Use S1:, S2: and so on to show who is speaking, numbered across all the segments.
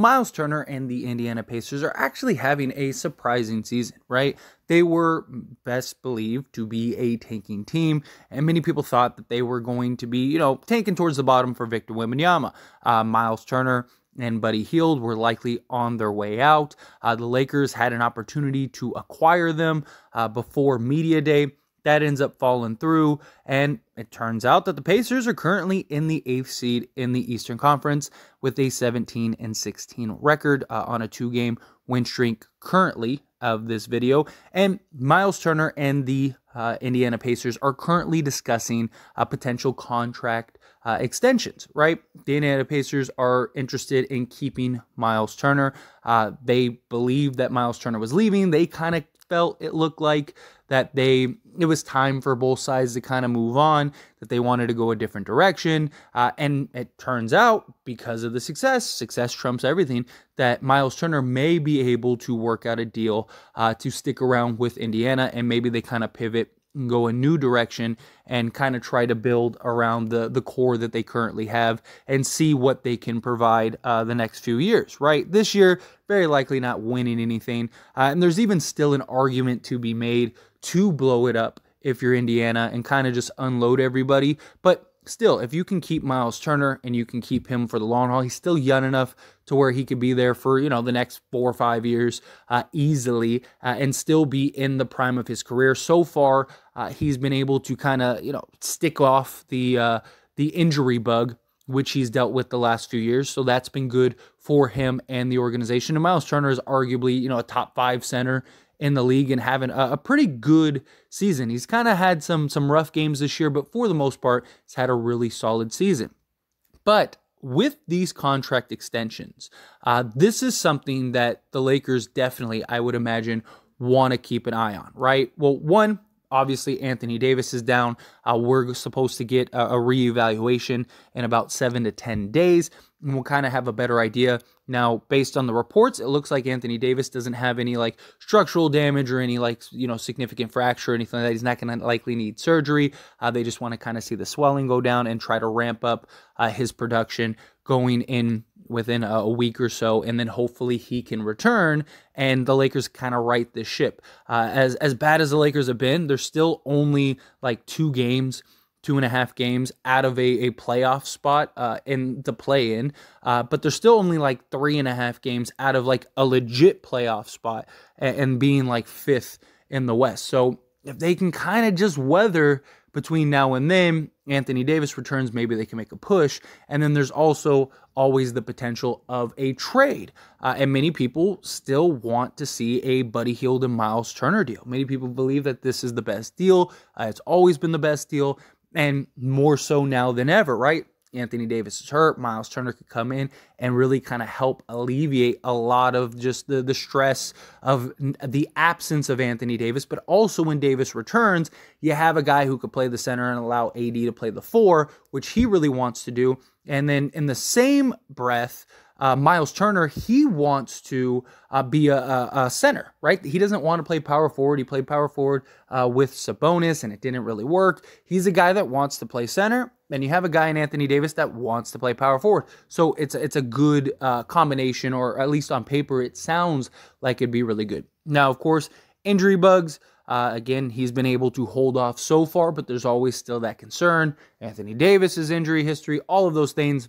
S1: Myles Turner and the Indiana Pacers are actually having a surprising season, right? They were best believed to be a tanking team, and many people thought that they were going to be, tanking towards the bottom for Victor Wembanyama. Myles Turner and Buddy Hield were likely on their way out. The Lakers had an opportunity to acquire them before Media Day. That ends up falling through, and it turns out that the Pacers are currently in the 8th seed in the Eastern Conference with a 17-16 record on a 2-game win streak currently of this video. And Myles Turner and the Indiana Pacers are currently discussing potential contract extensions, right? The Indiana Pacers are interested in keeping Myles Turner. They believe that Myles Turner was leaving. They kind of felt it looked like that it was time for both sides to kind of move on, that they wanted to go a different direction. And it turns out, because of the success trumps everything, that Myles Turner may be able to work out a deal to stick around with Indiana, and maybe they kind of pivot and go a new direction and kind of try to build around the core that they currently have and see what they can provide the next few years, right? This year, very likely not winning anything. And there's even still an argument to be made to blow it up if you're Indiana and kind of just unload everybody. But still, if you can keep Myles Turner and you can keep him for the long haul, he's still young enough to where he could be there for, the next 4 or 5 years easily and still be in the prime of his career. So far, he's been able to kind of, stick off the injury bug, which he's dealt with the last few years. So that's been good for him and the organization. And Myles Turner is arguably, a top 5 center in the league and having a pretty good season. He's kind of had some rough games this year, but for the most part, he's had a really solid season. But with these contract extensions, this is something that the Lakers definitely, I would imagine, want to keep an eye on, right? Well, one, obviously, Anthony Davis is down. We're supposed to get a reevaluation in about 7 to 10 days, and we'll kind of have a better idea. Now, based on the reports, it looks like Anthony Davis doesn't have any structural damage or any significant fracture or anything like that. He's not going to likely need surgery. They just want to kind of see the swelling go down and try to ramp up his production going in within a week or so, and then hopefully he can return and the Lakers kind of right this ship. As bad as the Lakers have been, they're still only 2.5 games out of a playoff spot in the play-in, but they're still only 3.5 games out of a legit playoff spot and being 5th in the West. So if they can kind of just weather between now and then, Anthony Davis returns, maybe they can make a push. And then there's also always the potential of a trade. And many people still want to see a Buddy Hield and Myles Turner deal. Many people believe that this is the best deal. It's always been the best deal, and more so now than ever, right? Anthony Davis is hurt. Myles Turner could come in and really kind of help alleviate a lot of just the stress of the absence of Anthony Davis. But also when Davis returns, you have a guy who could play the center and allow AD to play the 4, which he really wants to do. And then in the same breath, Myles Turner, he wants to be a center, right? He doesn't want to play power forward. He played power forward with Sabonis, and it didn't really work. He's a guy that wants to play center, and you have a guy in Anthony Davis that wants to play power forward. So it's a good combination, or at least on paper, it sounds like it'd be really good. Now, of course, injury bugs. Again, he's been able to hold off so far, but there's always still that concern. Anthony Davis's injury history, all of those things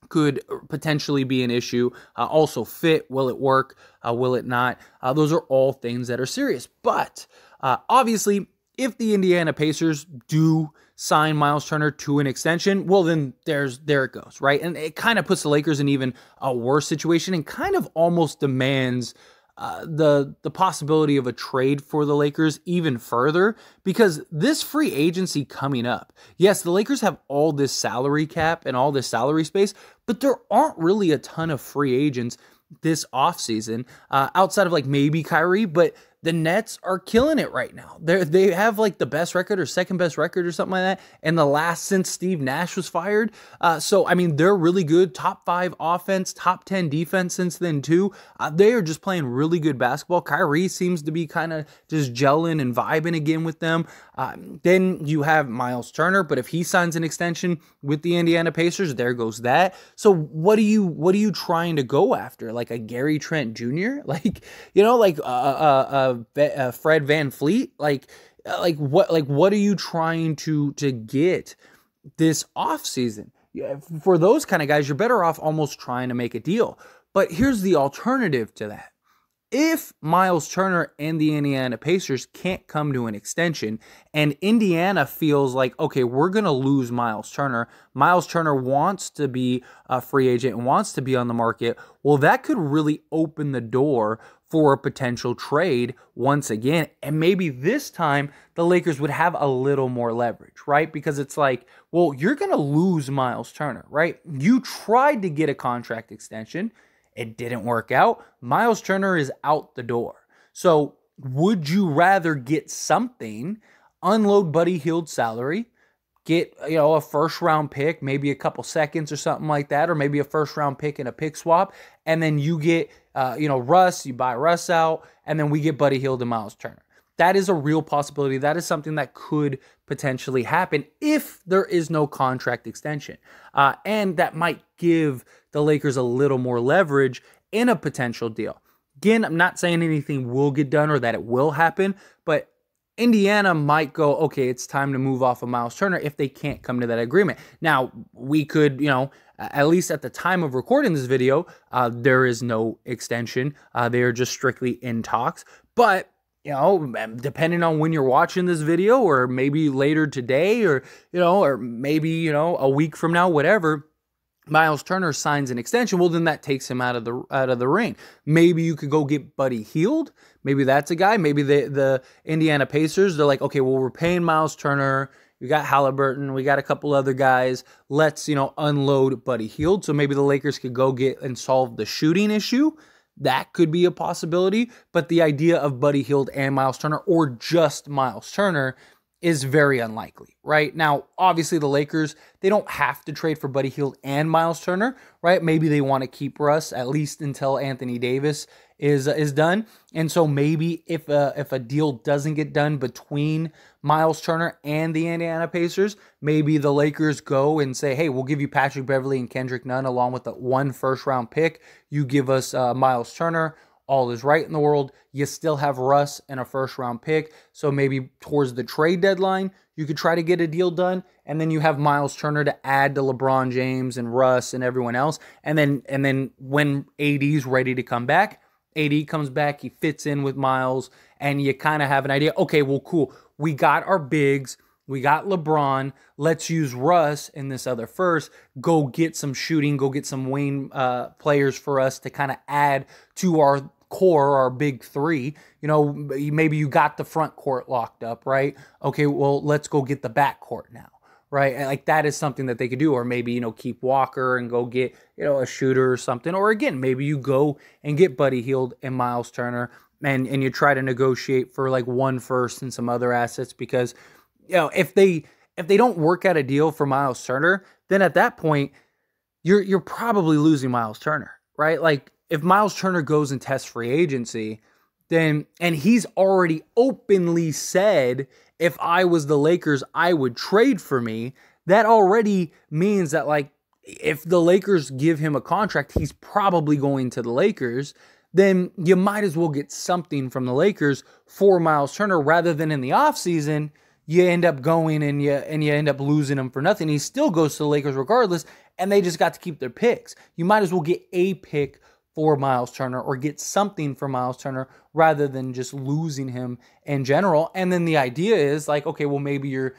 S1: could potentially be an issue. Also fit, will it work? Will it not? Those are all things that are serious. But obviously, if the Indiana Pacers do sign Myles Turner to an extension, well, then there it goes, right? And it kind of puts the Lakers in even a worse situation and kind of almost demands the possibility of a trade for the Lakers even further, because this free agency coming up, yes, the Lakers have all this salary cap and all this salary space, but there aren't really a ton of free agents this offseason outside of maybe Kyrie, but the Nets are killing it right now. They have the best record or second best record or something like that, and the last since Steve Nash was fired. So, I mean, they're really good. Top 5 offense, top 10 defense since then too. They are just playing really good basketball. Kyrie seems to be kind of just gelling and vibing again with them. them. Then you have Myles Turner, but if he signs an extension with the Indiana Pacers, there goes that. So what are you trying to go after? Like a Gary Trent Jr.? Like, like Fred VanVleet? What are you trying to get this offseason? For those kind of guys, you're better off almost trying to make a deal. But here's the alternative to that. If Myles Turner and the Indiana Pacers can't come to an extension and Indiana feels like, okay, we're going to lose Myles Turner wants to be a free agent and wants to be on the market, well, that could really open the door for a potential trade once again. And maybe this time the Lakers would have a little more leverage, right? Because it's like, well, you're going to lose Myles Turner, right? You tried to get a contract extension. It didn't work out. Myles Turner is out the door. So would you rather get something, unload Buddy Hield's salary, get a first round pick, maybe a couple seconds or something like that, or maybe a first round pick and a pick swap, and then you get Russ, you buy Russ out, and then we get Buddy Hield and Myles Turner? That is a real possibility. That is something that could potentially happen if there is no contract extension. And that might give the Lakers a little more leverage in a potential deal. Again, I'm not saying anything will get done or that it will happen, but Indiana might go, okay, it's time to move off of Myles Turner if they can't come to that agreement. Now, we could, at least at the time of recording this video, there is no extension. They are just strictly in talks. But depending on when you're watching this video, or maybe later today, or maybe a week from now, whatever, Myles Turner signs an extension, well, then that takes him out of the ring. Maybe you could go get Buddy Hield. Maybe that's a guy. Maybe the Indiana Pacers, they're like, okay, well, we're paying Myles Turner. We got Halliburton. We got a couple other guys. Let's, unload Buddy Hield. So maybe the Lakers could go get and solve the shooting issue. That could be a possibility. But the idea of Buddy Hield and Myles Turner, or just Myles Turner, is very unlikely, right? Now, obviously the Lakers, they don't have to trade for Buddy Hield and Myles Turner, right? Maybe they want to keep Russ at least until Anthony Davis is done. And so maybe if a deal doesn't get done between Myles Turner and the Indiana Pacers, maybe the Lakers go and say, hey, we'll give you Patrick Beverley and Kendrick Nunn along with the 1 first-round pick. You give us Myles Turner. All is right in the world. You still have Russ and a first-round pick. So maybe towards the trade deadline, you could try to get a deal done. And then you have Myles Turner to add to LeBron James and Russ and everyone else. And then when AD's ready to come back, AD comes back, he fits in with Myles, and you kind of have an idea, okay, well, cool. We got our bigs. We got LeBron. Let's use Russ in this other first. Go get some shooting. Go get some wing players for us to kind of add to our core, our big three. Maybe you got the front court locked up, right? Okay, well, let's go get the back court now, right? And like that is something that they could do. Or maybe, keep Walker and go get, a shooter or something. Or again, maybe you go and get Buddy Hield and Myles Turner and you try to negotiate for like 1 first and some other assets, because if they don't work out a deal for Myles Turner, then at that point you're probably losing Myles Turner, right? Like if Myles Turner goes and tests free agency, and he's already openly said, if I was the Lakers, I would trade for me, that already means that like if the Lakers give him a contract, he's probably going to the Lakers. Then you might as well get something from the Lakers for Myles Turner, rather than in the offseason, you end up going and you end up losing him for nothing. He still goes to the Lakers regardless, and they just got to keep their picks. You might as well get a pick for Myles Turner or get something for Myles Turner rather than just losing him in general. And then the idea is like, okay, well, maybe you're,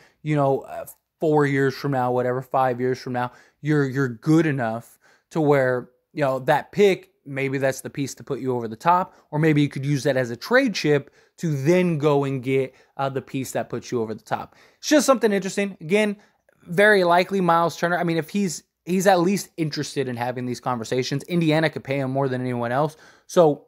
S1: 4 years from now, whatever, 5 years from now, you're good enough to where, that pick, maybe that's the piece to put you over the top, or maybe you could use that as a trade chip to then go and get the piece that puts you over the top. It's just something interesting. Again, very likely Myles Turner. I mean, if he's at least interested in having these conversations, Indiana could pay him more than anyone else. So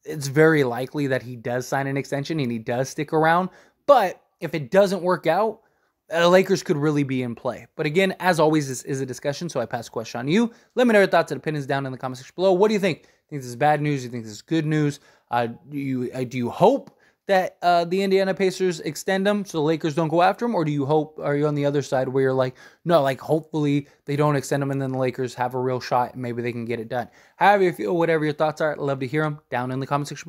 S1: it's very likely that he does sign an extension and he does stick around. But if it doesn't work out, the Lakers could really be in play. But again, as always, this is a discussion, so I pass the question on to you. Let me know your thoughts and opinions down in the comment section below. What do you think? Think this is bad news? Do you think this is good news? Do you hope that the Indiana Pacers extend him so the Lakers don't go after him? Or do you hope, are you on the other side where you're like, no, like hopefully they don't extend him and then the Lakers have a real shot and maybe they can get it done? However you feel, whatever your thoughts are, I'd love to hear them down in the comment section below.